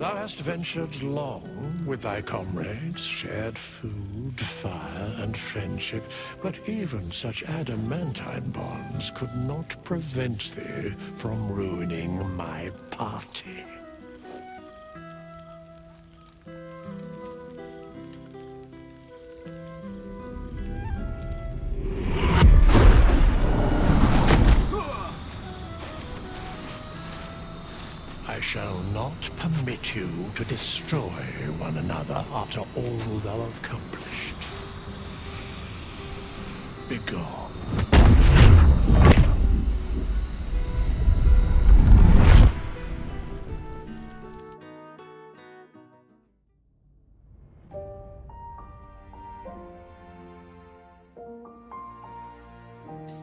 Thou hast ventured long with thy comrades, shared food, fire, and friendship, but even such adamantine bonds could not prevent thee from ruining my party. I shall not permit you to destroy one another after all thou accomplished. Begone.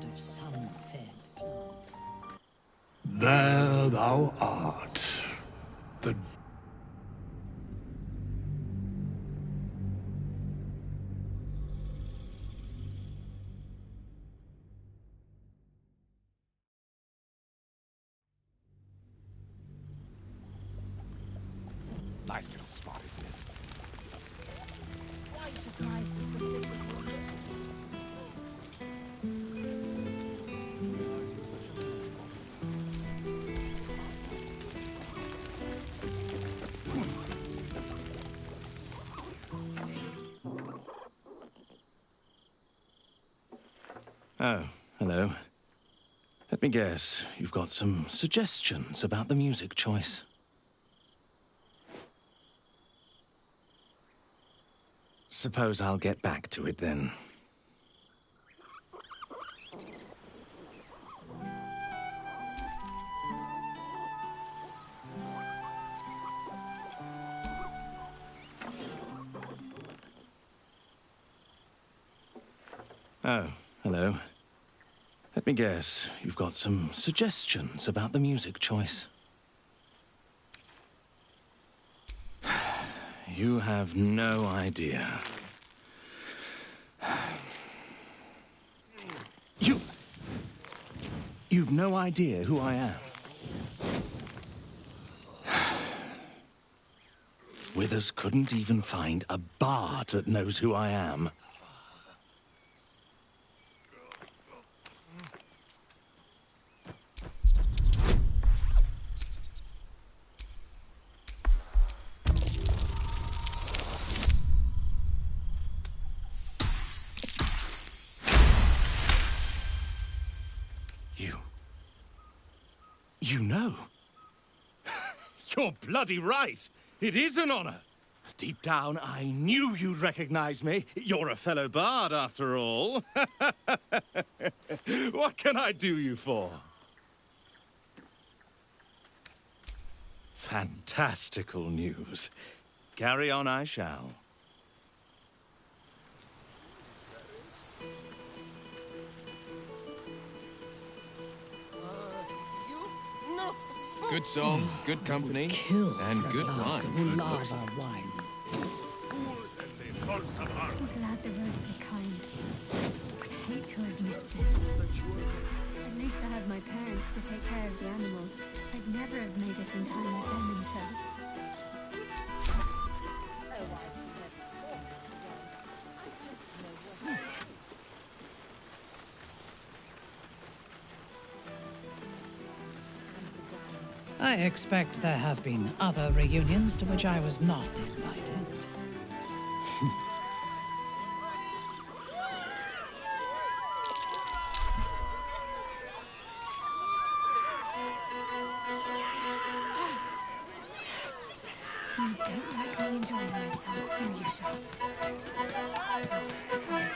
Of sun-fed plants. There thou art. The Nice little spot, isn't it? Quite as nice as the city. Oh, hello. Let me guess, you've got some suggestions about the music choice. Suppose I'll get back to it then. Oh, hello. Let me guess, you've got some suggestions about the music choice. You have no idea. You've no idea who I am. Withers couldn't even find a bard that knows who I am. You know? You're bloody right. It is an honor. Deep down, I knew you'd recognize me. You're a fellow bard, after all. What can I do you for? Fantastical news. Carry on I shall. Good song, good company, and good wine. Lava wine. I'm glad the roads were kind. I'd hate to have missed this. At least I have my parents to take care of the animals. I'd never have made it in time with them in tow. I expect there have been other reunions to which I was not invited. You don't like me enjoying myself, do you, Sean? Not to suppose.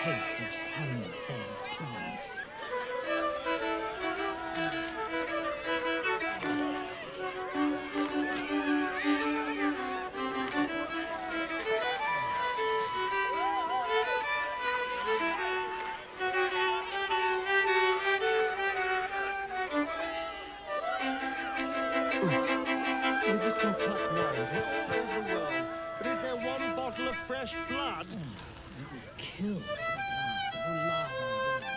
Taste of sun-fed plants. fresh blood? Kill for a glass of lava wine.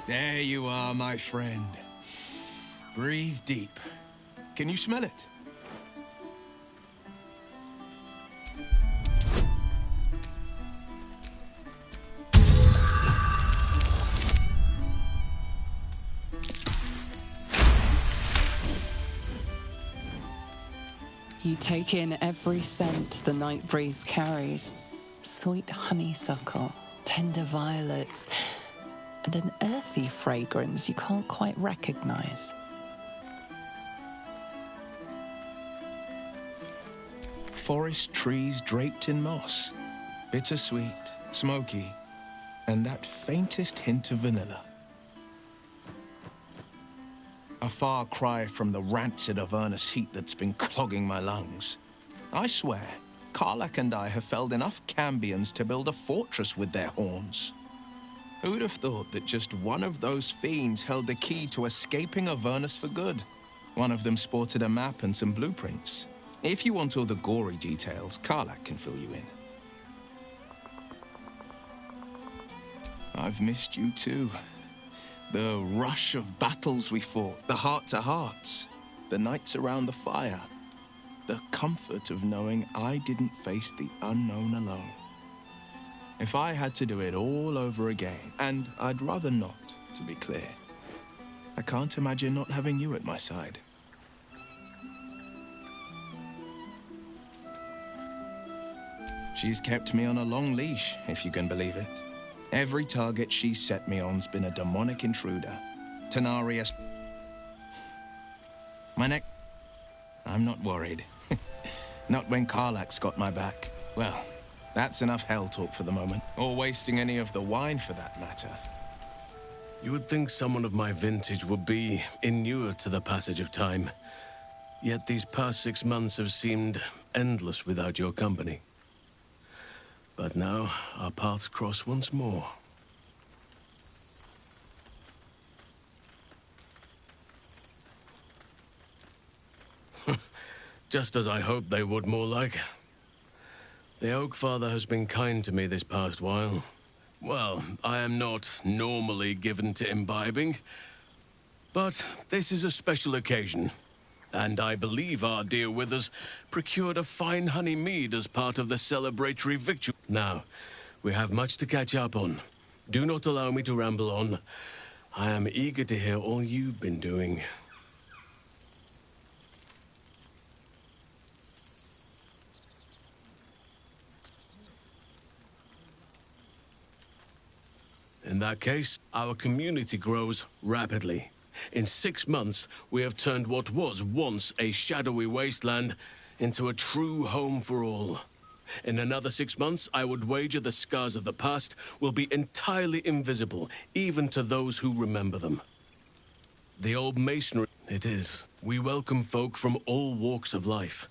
There you are, my friend. Breathe deep. Can you smell it? You take in every scent the night breeze carries. Sweet honeysuckle, tender violets, and an earthy fragrance you can't quite recognize. Forest trees draped in moss. Bittersweet, smoky, and that faintest hint of vanilla. A far cry from the rancid Avernus heat that's been clogging my lungs. I swear, Karlach and I have felled enough cambions to build a fortress with their horns. Who'd have thought that just one of those fiends held the key to escaping Avernus for good? One of them sported a map and some blueprints. If you want all the gory details, Karlach can fill you in. I've missed you too. The rush of battles we fought, the heart-to-hearts, the nights around the fire, the comfort of knowing I didn't face the unknown alone. If I had to do it all over again, and I'd rather not, to be clear, I can't imagine not having you at my side. She's kept me on a long leash, if you can believe it. Every target she's set me on's been a demonic intruder. Tenarius. My neck. I'm not worried. Not when Karlach's got my back. Well, that's enough hell talk for the moment. Or wasting any of the wine for that matter. You would think someone of my vintage would be inured to the passage of time. Yet these past 6 months have seemed endless without your company. But now, our paths cross once more. Just as I hoped they would, more like. The Oak Father has been kind to me this past while. Well, I am not normally given to imbibing, but this is a special occasion. And I believe our dear Withers procured a fine honey mead as part of the celebratory victual. Now, we have much to catch up on. Do not allow me to ramble on. I am eager to hear all you've been doing. In that case, our community grows rapidly. In 6 months, we have turned what was once a shadowy wasteland into a true home for all. In another 6 months, I would wager the scars of the past will be entirely invisible, even to those who remember them. The old masonry, it is. We welcome folk from all walks of life.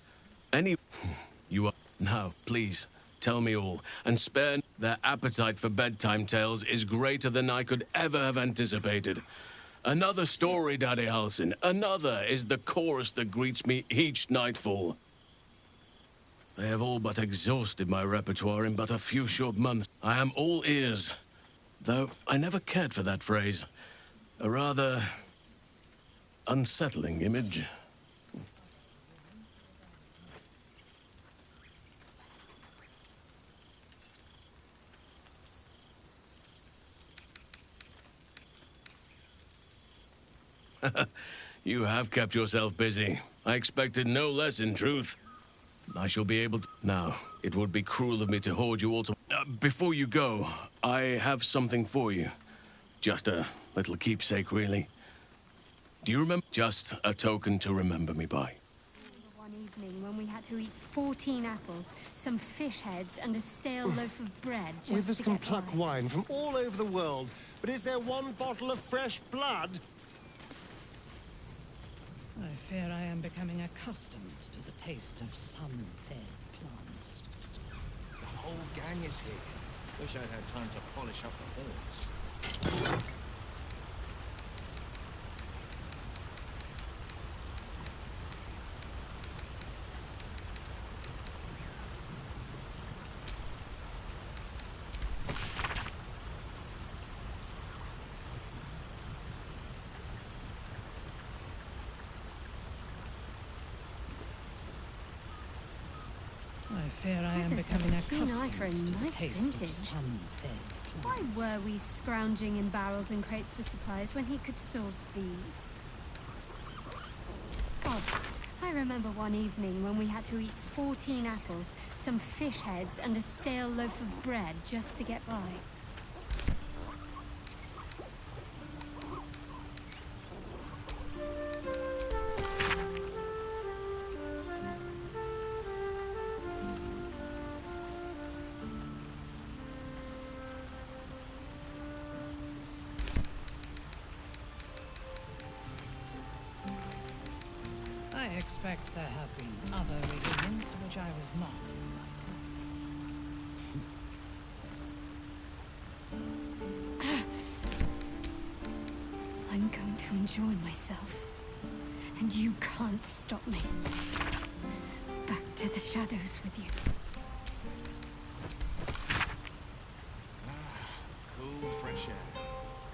You are... Now, please, tell me all, and spare... Their appetite for bedtime tales is greater than I could ever have anticipated. Another story, Daddy Halsin. Another is the chorus that greets me each nightfall. They have all but exhausted my repertoire in but a few short months. I am all ears. Though I never cared for that phrase. A rather unsettling image. You have kept yourself busy. I expected no less, in truth. I shall be able to... Now, it would be cruel of me to hoard you all to... before you go, I have something for you. Just a little keepsake, really. Do you remember? Just a token to remember me by. One evening when we had to eat 14 apples, some fish heads, and a stale loaf of bread just Withers to can get pluck by. wine from all over the world, but is there one bottle of fresh blood? I fear I am becoming accustomed to the taste of sun-fed plants. The whole gang is here. Wish I'd had time to polish up the horns. I fear I am Withers has becoming a keen eye for a accustomed to the nice taste vintage. of sun-fed Why plants. were we scrounging in barrels and crates for supplies when he could source these? Oh, I remember one evening when we had to eat 14 apples, some fish heads, and a stale loaf of bread just to get by. I expect there have been other reunions to which I was not invited. I'm going to enjoy myself, and you can't stop me. Back to the shadows with you. Cool, fresh air.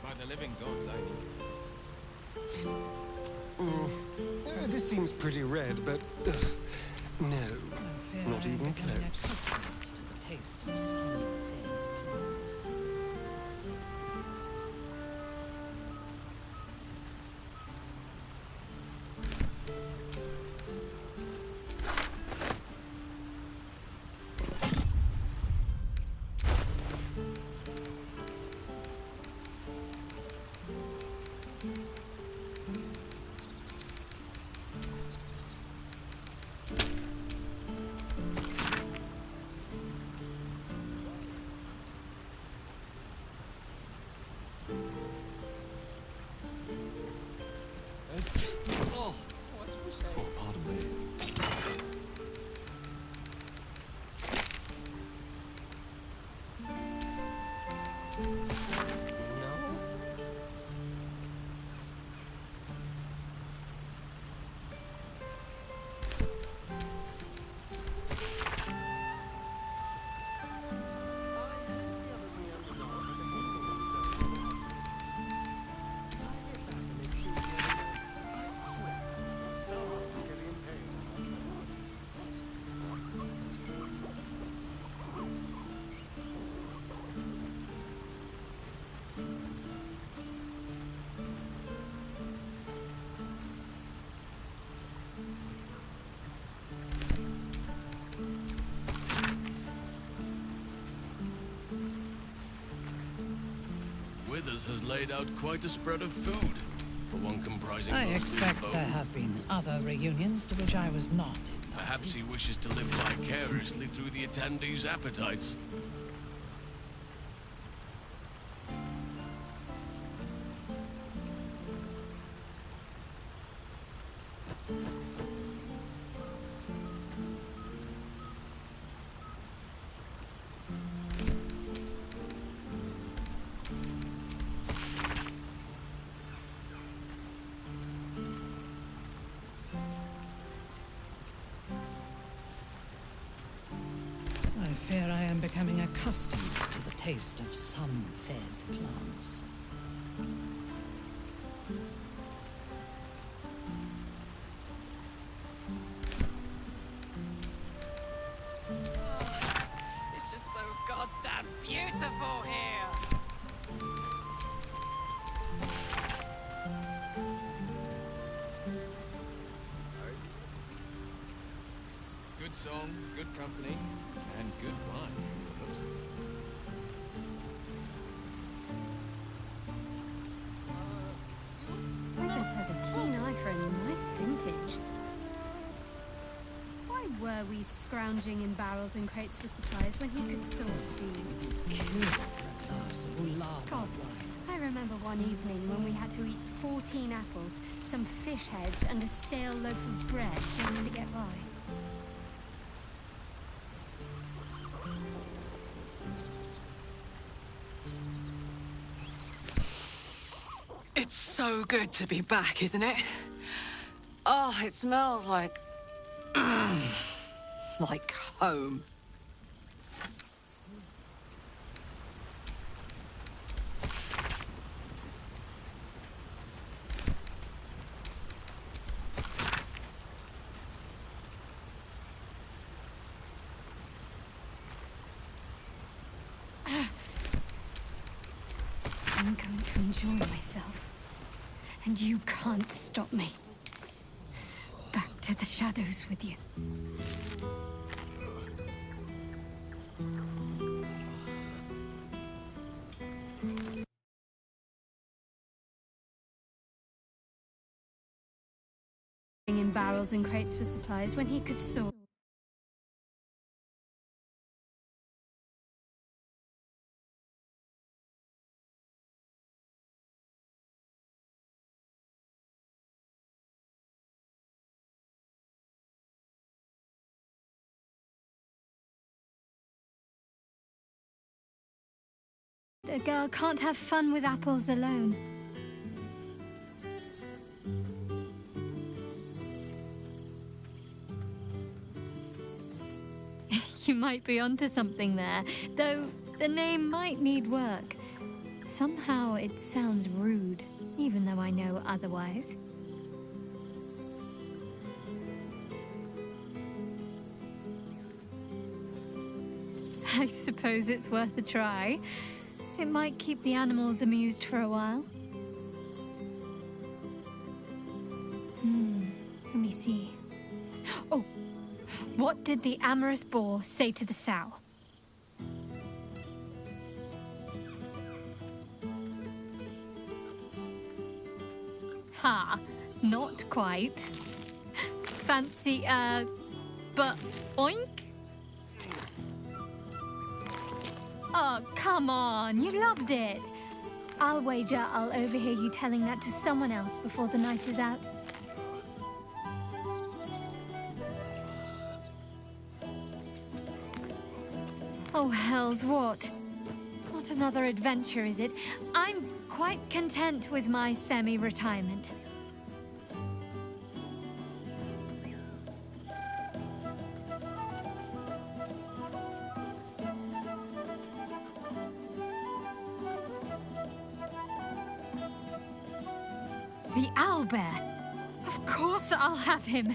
By the living gods, I This seems pretty red, but... no, I fear not I am even becoming close. accustomed to the taste of sun-fed plants. Pardon me. Withers has laid out quite a spread of food, for one comprising I mostly expect bone. there have been other reunions to which I was not invited. Perhaps he wishes to live vicariously through the attendees' appetites. I fear I am becoming accustomed to the taste of sun-fed plants. It's just so goddamn beautiful here. Good soul. good company and good wine from the looks of it. Withers has a keen eye for a nice vintage. Why were we scrounging in barrels and crates for supplies when he could source booze? Kill for a glass of Ulava God, wine. I remember one evening when we had to eat 14 apples, some fish heads, and a stale loaf of bread just to get by. It's so good to be back, isn't it? Oh, it smells like... like home. I'm going to enjoy myself. And you can't stop me. Back to the shadows with you. In barrels and crates for supplies when he could soar. A girl can't have fun with apples alone. You might be onto something there, though the name might need work. Somehow it sounds rude, even though I know otherwise. I suppose it's worth a try. It might keep the animals amused for a while. Let me see. Oh, what did the amorous boar say to the sow? Ha, not quite. Fancy, but oink? Oh, come on, you loved it. I'll wager I'll overhear you telling that to someone else before the night is out. Oh, hells, what? Not another adventure, is it? I'm quite content with my semi-retirement. The owlbear. Of course I'll have him.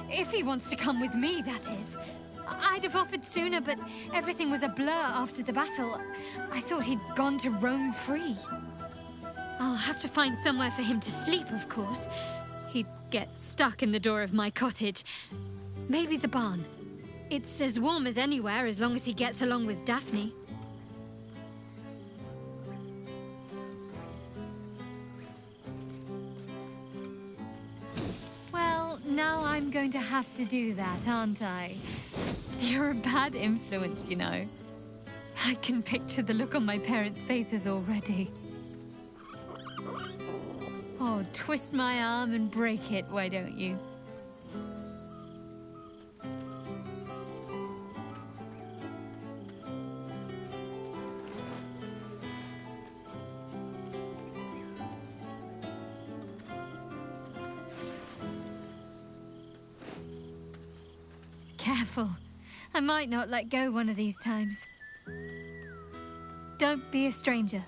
If he wants to come with me, that is. I'd have offered sooner, but everything was a blur after the battle. I thought he'd gone to roam free. I'll have to find somewhere for him to sleep, of course. He'd get stuck in the door of my cottage. Maybe the barn. It's as warm as anywhere as long as he gets along with Daphne. Well, now I'm going to have to do that, aren't I? You're a bad influence, you know. I can picture the look on my parents' faces already. Oh, twist my arm and break it, why don't you? Careful. I might not let go one of these times. Don't be a stranger.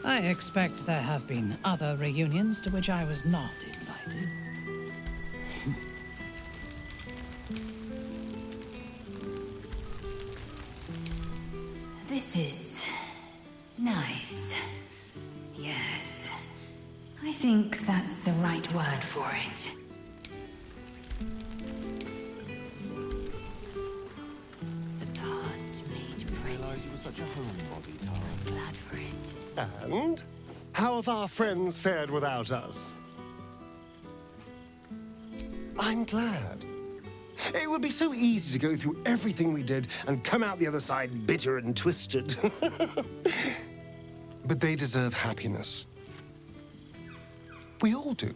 I expect there have been other reunions to which I was not invited. This is nice. Yes. I think that's the right word for it. The past made present. You were such a homebody, Tara. I'm glad for it. And how have our friends fared without us? I'm glad. It would be so easy to go through everything we did and come out the other side bitter and twisted. But they deserve happiness. We all do.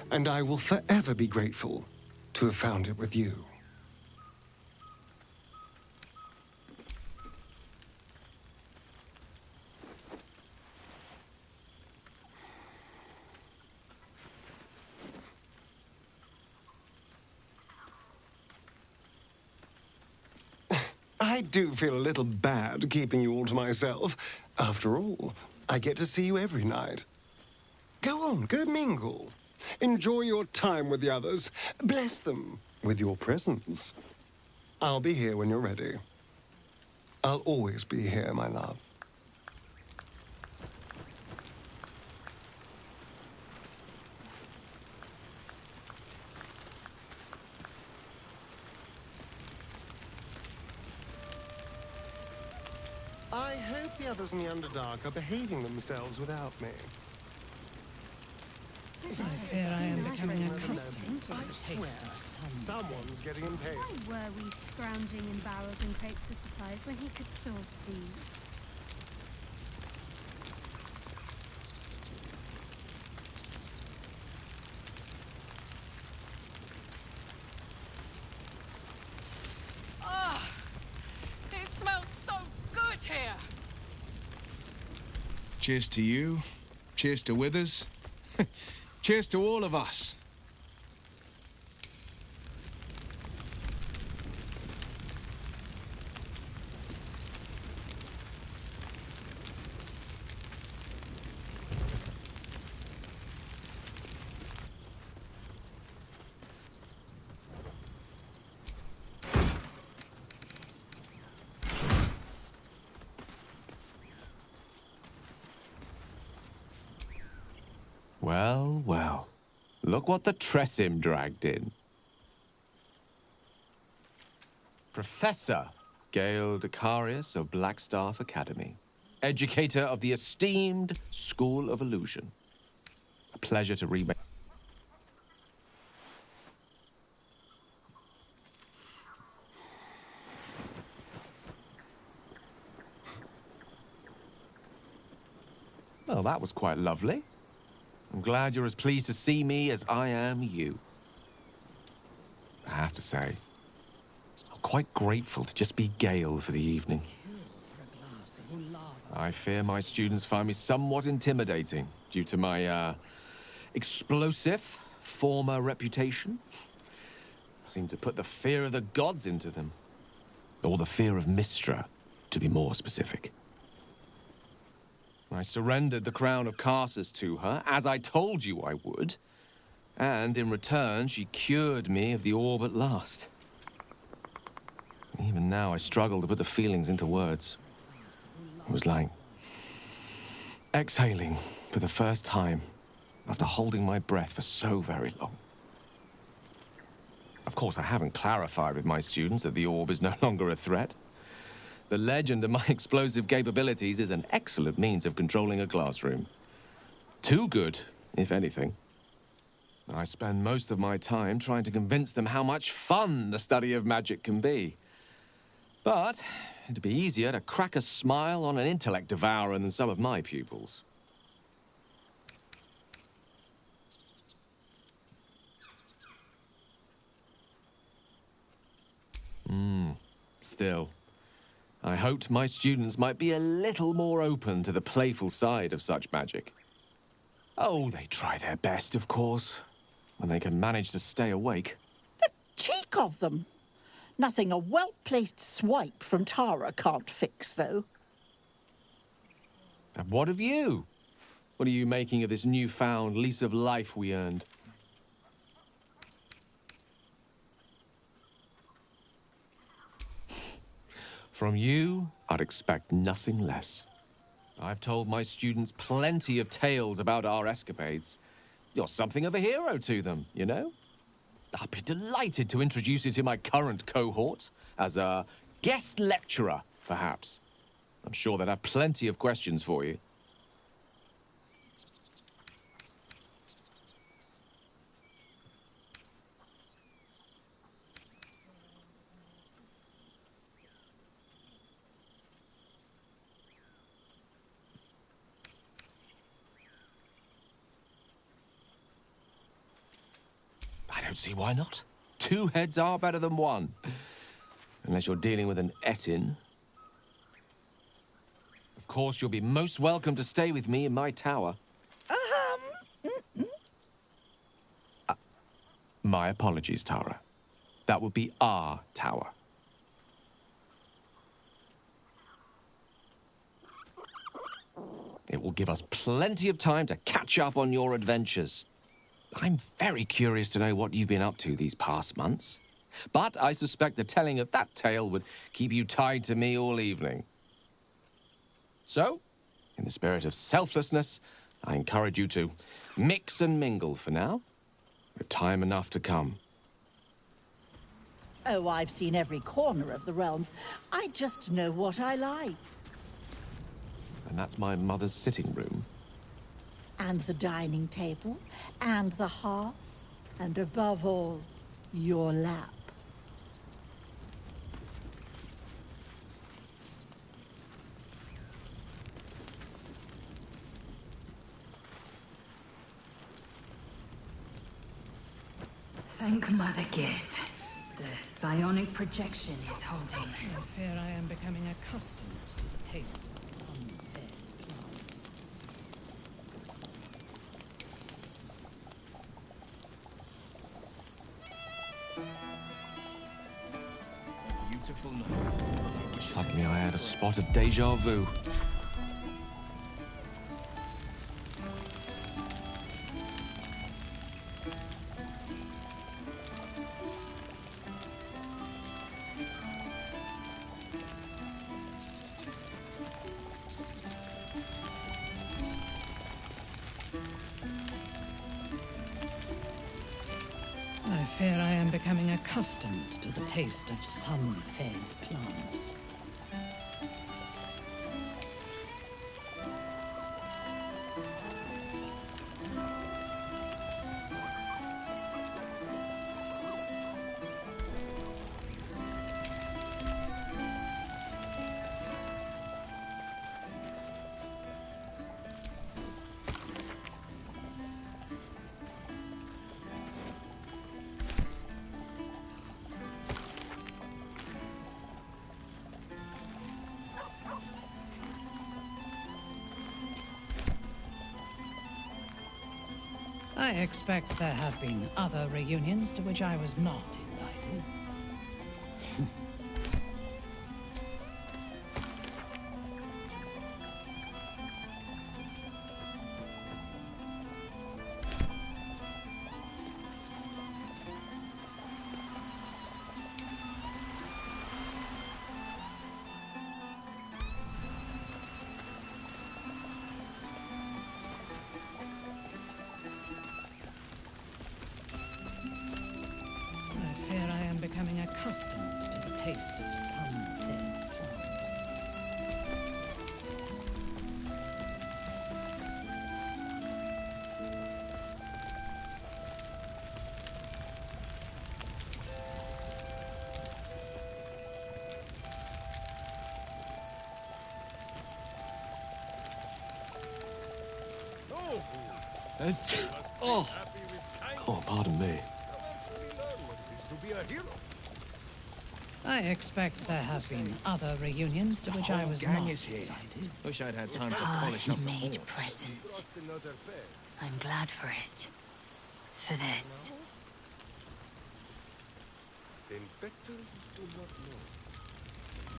And I will forever be grateful to have found it with you. I do feel a little bad keeping you all to myself. After all, I get to see you every night. Go on, go mingle. Enjoy your time with the others. Bless them with your presence. I'll be here when you're ready. I'll always be here, my love. I hope the others in the Underdark are behaving themselves without me. I fear I am becoming accustomed to the taste of some. Someone's getting impatient. Why were we scrounging in barrels and crates for supplies when he could source these? It smells so good here! Cheers to you. Cheers to Withers. Cheers to all of us. Well, well. Look what the Tressim dragged in. Professor Gale Decarius of Blackstaff Academy. Educator of the esteemed School of Illusion. A pleasure to remake. Well, that was quite lovely. I'm glad you're as pleased to see me as I am you. I have to say, I'm quite grateful to just be Gale for the evening. I fear my students find me somewhat intimidating due to my, explosive former reputation. I seem to put the fear of the gods into them. Or the fear of Mystra, to be more specific. I surrendered the crown of Carsus to her, as I told you I would. And in return, she cured me of the orb at last. Even now, I struggle to put the feelings into words. It was like exhaling for the first time after holding my breath for so very long. Of course, I haven't clarified with my students that the orb is no longer a threat. The legend of my explosive capabilities is an excellent means of controlling a classroom. Too good, if anything. I spend most of my time trying to convince them how much fun the study of magic can be. But it'd be easier to crack a smile on an intellect devourer than some of my pupils. Still, I hoped my students might be a little more open to the playful side of such magic. Oh, they try their best, of course, when they can manage to stay awake. The cheek of them! Nothing a well-placed swipe from Tara can't fix, though. And what of you? What are you making of this newfound lease of life we earned? From you, I'd expect nothing less. I've told my students plenty of tales about our escapades. You're something of a hero to them, you know? I'd be delighted to introduce you to my current cohort as a guest lecturer, perhaps. I'm sure they'd have plenty of questions for you. I don't see why not. 2 heads are better than 1. Unless you're dealing with an Etin. Of course, you'll be most welcome to stay with me in my tower. My apologies, Tara. That would be our tower. It will give us plenty of time to catch up on your adventures. I'm very curious to know what you've been up to these past months. But I suspect the telling of that tale would keep you tied to me all evening. So, in the spirit of selflessness, I encourage you to mix and mingle for now, with time enough to come. Oh, I've seen every corner of the realms. I just know what I like. And that's my mother's sitting room. And the dining table, and the hearth, and above all, your lap. Thank Mother Gith. The psionic projection is holding. I fear I am becoming accustomed to the taste of unfed plants. Beautiful night. Suddenly I had a spot of deja vu. I fear I am becoming accustomed to the taste of sun-fed plants. I expect there have been other reunions to which I was not invited. I fear I am becoming accustomed to the taste of sun-fed plants. Oh, pardon me. I expect there have been other reunions to which I was not is here. invited. Wish I'd had time to polish up the Past-made horse. present. I'm glad for it. For this. Then better do not know.